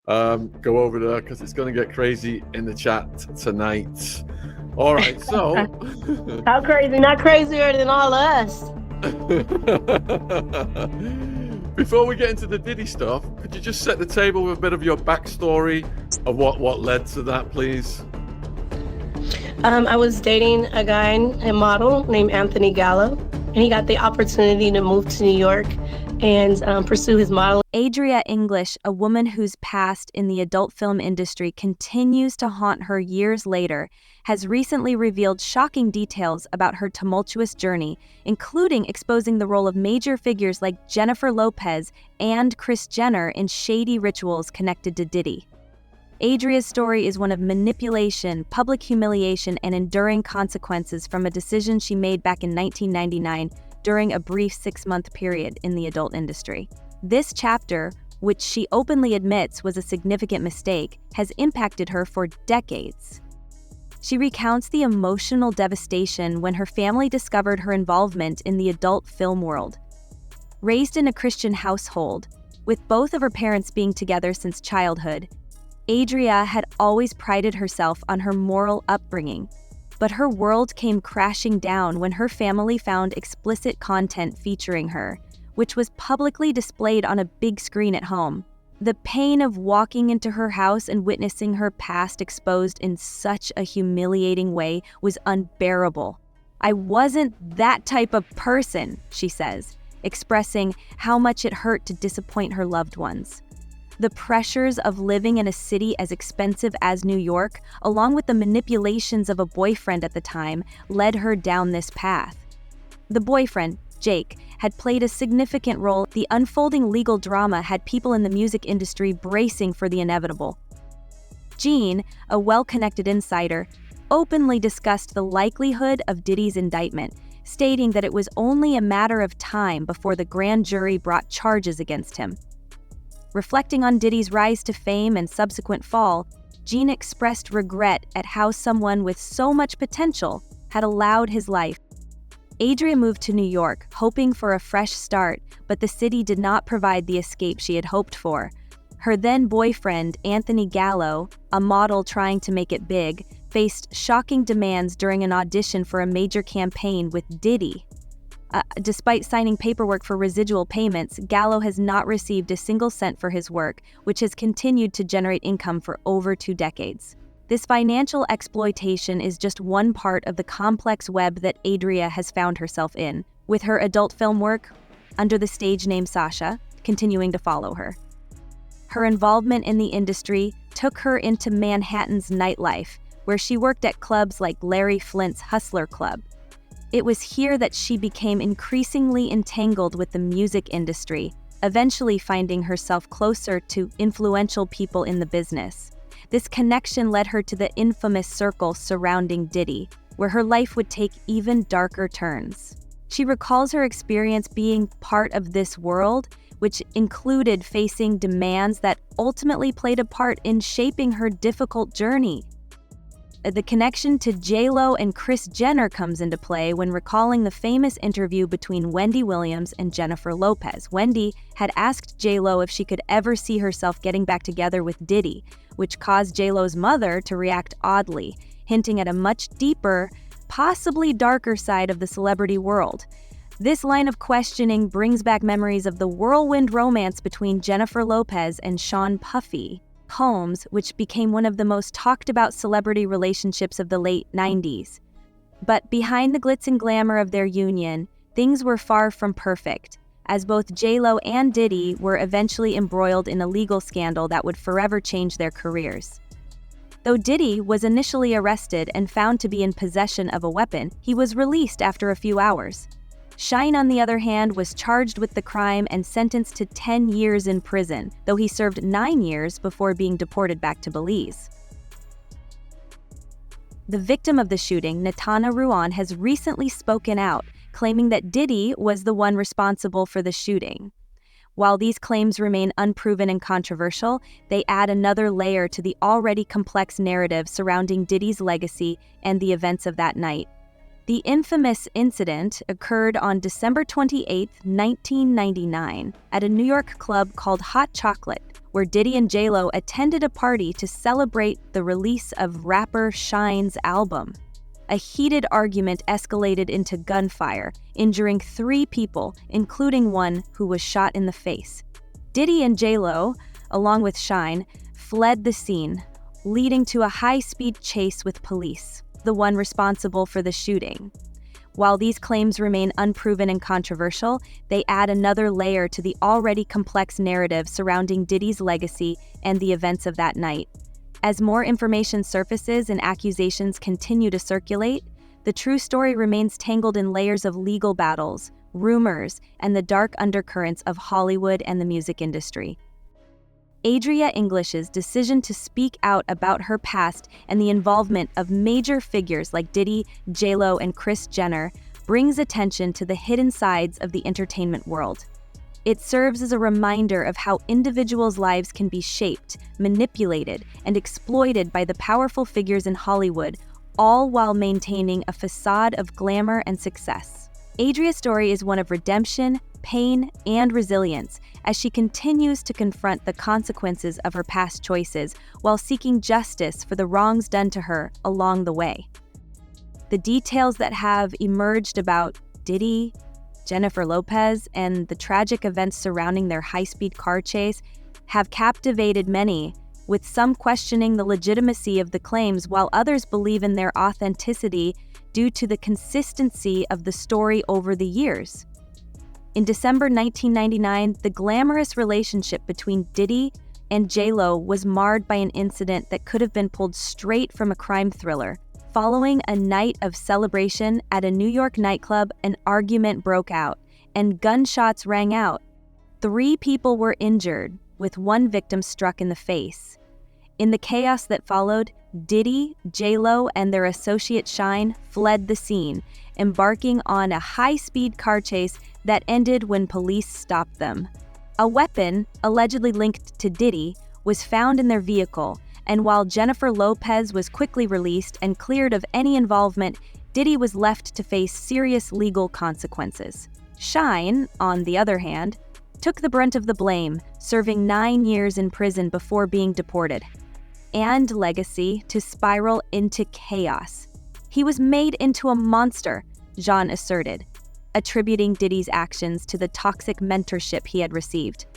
go over there because it's going to get crazy in the chat tonight. All right, so How crazy? Not crazier than all of us. before we get into the Diddy stuff, could you just set the table with a bit of your backstory of what led to that, please? I was dating a guy, a model named Anthony Gallo, and he got the opportunity to move to New York and pursue his modeling. Adria English, a woman whose past in the adult film industry continues to haunt her years later, has recently revealed shocking details about her tumultuous journey, including exposing the role of major figures like Jennifer Lopez and Kris Jenner in shady rituals connected to Diddy. Adria's story is one of manipulation, public humiliation, and enduring consequences from a decision she made back in 1999 during a brief 6-month period in the adult industry. This chapter, which she openly admits was a significant mistake, has impacted her for decades. She recounts the emotional devastation when her family discovered her involvement in the adult film world. Raised in a Christian household, with both of her parents being together since childhood, Adria had always prided herself on her moral upbringing, but her world came crashing down when her family found explicit content featuring her, which was publicly displayed on a big screen at home. The pain of walking into her house and witnessing her past exposed in such a humiliating way was unbearable. "I wasn't that type of person," she says, expressing how much it hurt to disappoint her loved ones. The pressures of living in a city as expensive as New York, along with the manipulations of a boyfriend at the time, led her down this path. The boyfriend, Jake, had played a significant role. The unfolding legal drama had people in the music industry bracing for the inevitable. Gene, a well-connected insider, openly discussed the likelihood of Diddy's indictment, stating that it was only a matter of time before the grand jury brought charges against him. Reflecting on Diddy's rise to fame and subsequent fall, Gene expressed regret at how someone with so much potential had allowed his life. Adria moved to New York, hoping for a fresh start, but the city did not provide the escape she had hoped for. Her then-boyfriend, Anthony Gallo, a model trying to make it big, faced shocking demands during an audition for a major campaign with Diddy. Despite signing paperwork for residual payments, Gallo has not received a single cent for his work, which has continued to generate income for over 2 decades. This financial exploitation is just one part of the complex web that Adria has found herself in, with her adult film work, under the stage name Sasha, continuing to follow her. Her involvement in the industry took her into Manhattan's nightlife, where she worked at clubs like Larry Flint's Hustler Club. It was here that she became increasingly entangled with the music industry, eventually finding herself closer to influential people in the business. This connection led her to the infamous circle surrounding Diddy, where her life would take even darker turns. She recalls her experience being part of this world, which included facing demands that ultimately played a part in shaping her difficult journey. The connection to J.Lo and Kris Jenner comes into play when recalling the famous interview between Wendy Williams and Jennifer Lopez. Wendy had asked J.Lo if she could ever see herself getting back together with Diddy, which caused J.Lo's mother to react oddly, hinting at a much deeper, possibly darker side of the celebrity world. This line of questioning brings back memories of the whirlwind romance between Jennifer Lopez and Sean Puffy Combs, which became one of the most talked about celebrity relationships of the late 90s. But behind the glitz and glamour of their union, things were far from perfect, as both J.Lo and Diddy were eventually embroiled in a legal scandal that would forever change their careers. Though Diddy was initially arrested and found to be in possession of a weapon, he was released after a few hours. Shine, on the other hand, was charged with the crime and sentenced to 10 years in prison, though he served 9 years before being deported back to Belize. The victim of the shooting, Natana Ruan, has recently spoken out, claiming that Diddy was the one responsible for the shooting. While these claims remain unproven and controversial, they add another layer to the already complex narrative surrounding Diddy's legacy and the events of that night. The infamous incident occurred on December 28, 1999, at a New York club called Hot Chocolate, where where Diddy and J.Lo attended a party to celebrate the release of rapper Shine's album. A heated argument escalated into gunfire, injuring 3 people, including one who was shot in the face. Diddy and J.Lo, along with Shine, fled the scene, leading to a high-speed chase with police, the one responsible for the shooting. While these claims remain unproven and controversial, they add another layer to the already complex narrative surrounding Diddy's legacy and the events of that night. As more information surfaces and accusations continue to circulate, the true story remains tangled in layers of legal battles, rumors, and the dark undercurrents of Hollywood and the music industry. Adria English's decision to speak out about her past and the involvement of major figures like Diddy, J.Lo, and Kris Jenner brings attention to the hidden sides of the entertainment world. It serves as a reminder of how individuals' lives can be shaped, manipulated, and exploited by the powerful figures in Hollywood, all while maintaining a facade of glamour and success. Adria's story is one of redemption, pain, and resilience as she continues to confront the consequences of her past choices while seeking justice for the wrongs done to her along the way. The details that have emerged about Diddy, Jennifer Lopez, and the tragic events surrounding their high-speed car chase have captivated many, with some questioning the legitimacy of the claims while others believe in their authenticity due to the consistency of the story over the years. In December 1999, the glamorous relationship between Diddy and J.Lo was marred by an incident that could have been pulled straight from a crime thriller. Following a night of celebration at a New York nightclub, an argument broke out, and gunshots rang out. 3 people were injured, with one victim struck in the face. In the chaos that followed, Diddy, J.Lo, and their associate Shine fled the scene, embarking on a high-speed car chase that ended when police stopped them. A weapon, allegedly linked to Diddy, was found in their vehicle, and while Jennifer Lopez was quickly released and cleared of any involvement, Diddy was left to face serious legal consequences. Shine, on the other hand, took the brunt of the blame, serving 9 years in prison before being deported. And legacy to spiral into chaos. He was made into a monster, Jean asserted, attributing Diddy's actions to the toxic mentorship he had received.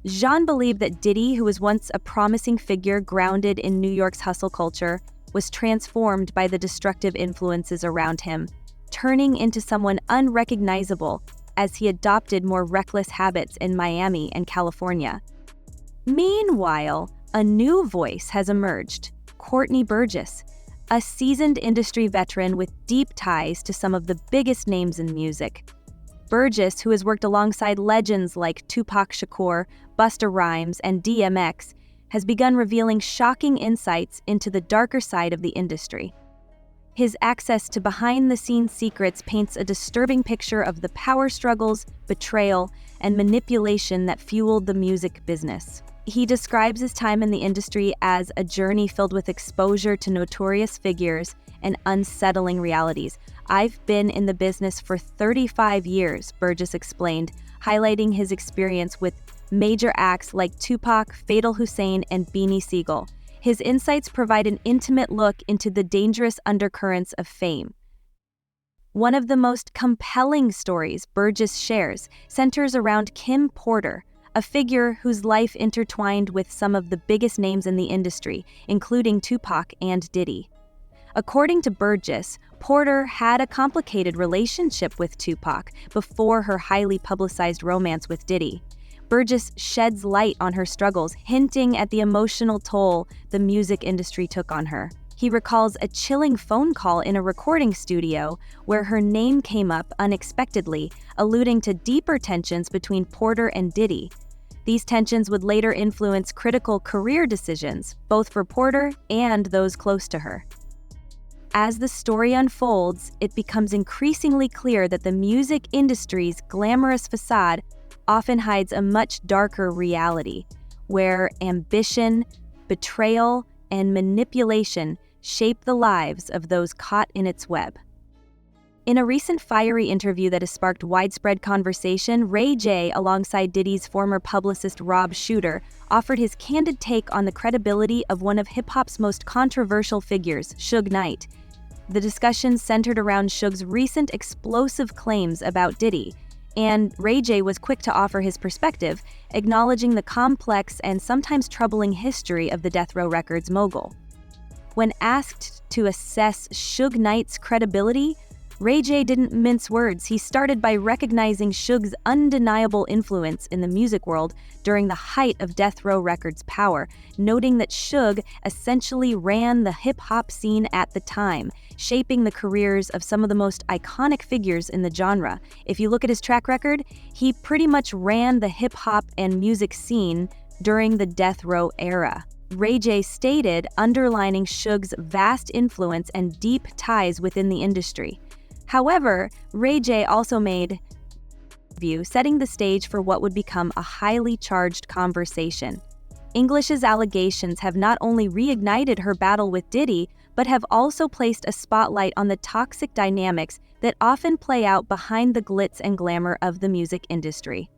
Jean believed that Diddy, who was once a promising figure grounded in New York's hustle culture, was transformed by the destructive influences around him, turning into someone unrecognizable as he adopted more reckless habits in Miami and California. Meanwhile, a new voice has emerged, Courtney Burgess, a seasoned industry veteran with deep ties to some of the biggest names in music. Burgess, who has worked alongside legends like Tupac Shakur, Busta Rhymes, and DMX, has begun revealing shocking insights into the darker side of the industry. His access to behind-the-scenes secrets paints a disturbing picture of the power struggles, betrayal, and manipulation that fueled the music business. He describes his time in the industry as a journey filled with exposure to notorious figures and unsettling realities. "I've been in the business for 35 years, Burgess explained, highlighting his experience with major acts like Tupac, Fatal Hussein, and Beanie Siegel. His insights provide an intimate look into the dangerous undercurrents of fame. One of the most compelling stories Burgess shares centers around Kim Porter, a figure whose life intertwined with some of the biggest names in the industry, including Tupac and Diddy. According to Burgess, Porter had a complicated relationship with Tupac before her highly publicized romance with Diddy. Burgess sheds light on her struggles, hinting at the emotional toll the music industry took on her. He recalls a chilling phone call in a recording studio where her name came up unexpectedly, alluding to deeper tensions between Porter and Diddy. These tensions would later influence critical career decisions, both for Porter and those close to her. As the story unfolds, it becomes increasingly clear that the music industry's glamorous facade often hides a much darker reality, where ambition, betrayal, and manipulation shape the lives of those caught in its web. In a recent fiery interview that has sparked widespread conversation, Ray J, alongside Diddy's former publicist Rob Shooter, offered his candid take on the credibility of one of hip-hop's most controversial figures, Suge Knight. The discussion centered around Suge's recent explosive claims about Diddy, and Ray J was quick to offer his perspective, acknowledging the complex and sometimes troubling history of the Death Row Records mogul. When asked to assess Suge Knight's credibility, Ray J didn't mince words. He started by recognizing Suge's undeniable influence in the music world during the height of Death Row Records' power, noting that Suge essentially ran the hip-hop scene at the time, shaping the careers of some of the most iconic figures in the genre. If you look at his track record, he pretty much ran the hip-hop and music scene during the Death Row era. Ray J stated, underlining Suge's vast influence and deep ties within the industry. However, Ray J also made view, setting the stage for what would become a highly charged conversation. English's allegations have not only reignited her battle with Diddy, but have also placed a spotlight on the toxic dynamics that often play out behind the glitz and glamour of the music industry.